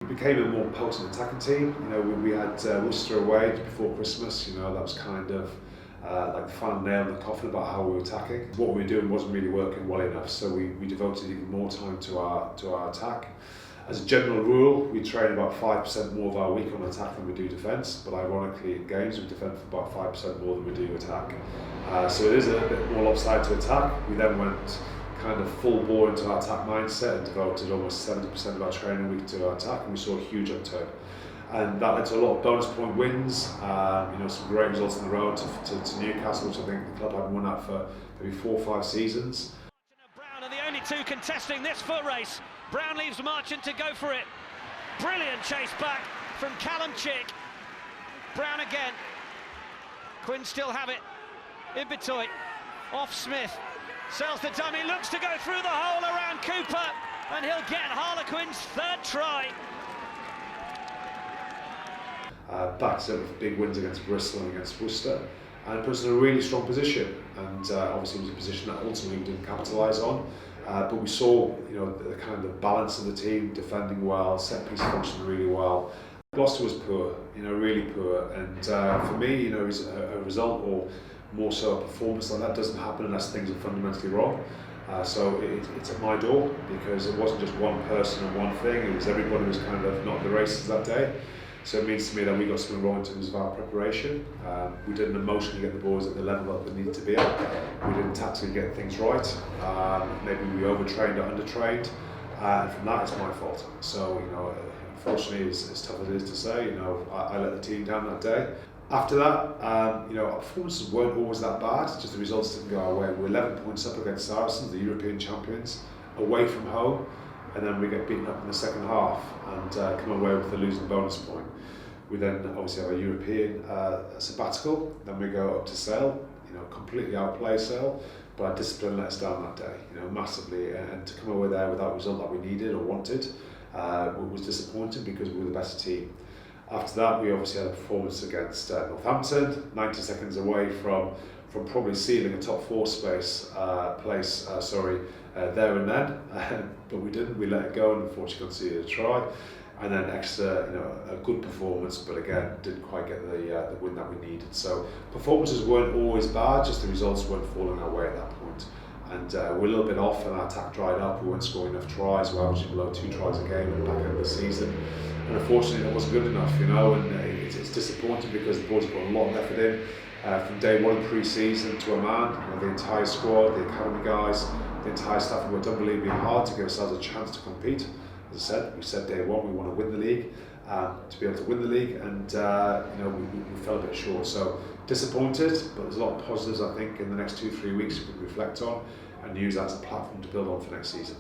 We became a more potent attacking team. We had Worcester away before Christmas. That was kind of like the final nail in the coffin about how we were attacking. What we were doing wasn't really working well enough, so we devoted even more time to our attack. As a general rule, we train about 5% more of our week on attack than we do defence, but ironically in games we defend for about 5% more than we do attack. So it is a bit more lopsided to attack. We then went kind of full bore into our attack mindset and devoted almost 70% of our training week to our attack, and we saw a huge upturn. And that led to a lot of bonus point wins, some great results on the road to Newcastle, which I think the club hadn't won at for maybe 4 or 5 seasons. Brown are the only two contesting this foot race. Brown leaves Marchant to go for it. Brilliant chase back from Callum Chick. Brown again. Quinn still have it. Ibitoy off Smith. Sells the dummy, looks to go through the hole around Cooper, and he'll get Harlequins' third try. Back to big wins against Bristol and against Worcester, and put us in a really strong position. And obviously it was a position that ultimately we didn't capitalise on. But we saw, the kind of balance of the team, defending well, set piece functioning really well. Gloucester was poor, really poor. And for me, is a result, or more so a performance like that, doesn't happen unless things are fundamentally wrong. So it's at my door, because it wasn't just one person and one thing. It was everybody was kind of not in the races that day. So it means to me that we got something wrong in terms of our preparation. We didn't emotionally get the boys at the level that they needed to be at. We didn't tactically get things right. Maybe we overtrained or undertrained. And from that, it's my fault. So, unfortunately, as tough as it is to say, I let the team down that day. After that, our performances weren't always that bad, just the results didn't go our way. We're 11 points up against Saracens, the European champions, away from home. And then we get beaten up in the second half and come away with a losing bonus point. We then obviously have a European sabbatical, then we go up to Sale, completely outplay Sale, but our discipline let us down that day, massively, and to come away there without a result that we needed or wanted was disappointing, because we were the better team. After that, we obviously had a performance against Northampton, 90 seconds away from probably sealing a top 4 place there and then, but we didn't. We let it go and unfortunately conceded a try, and then extra, a good performance, but again didn't quite get the win that we needed. So performances weren't always bad, just the results weren't falling our way at that point. And we're a little bit off, and our attack dried up. We weren't scoring enough tries. We're averaging below 2 tries a game at the back end of the season, and unfortunately that wasn't good enough, and it's disappointing, because the boys put a lot of effort in. From day one pre-season to a man, the entire squad, the academy guys, the entire staff have worked unbelievably hard to give ourselves a chance to compete. As I said, we said day one we want to win the league, to be able to win the league, and we fell a bit short. So disappointed, but there's a lot of positives I think in the next 2-3 weeks we can reflect on and use that as a platform to build on for next season.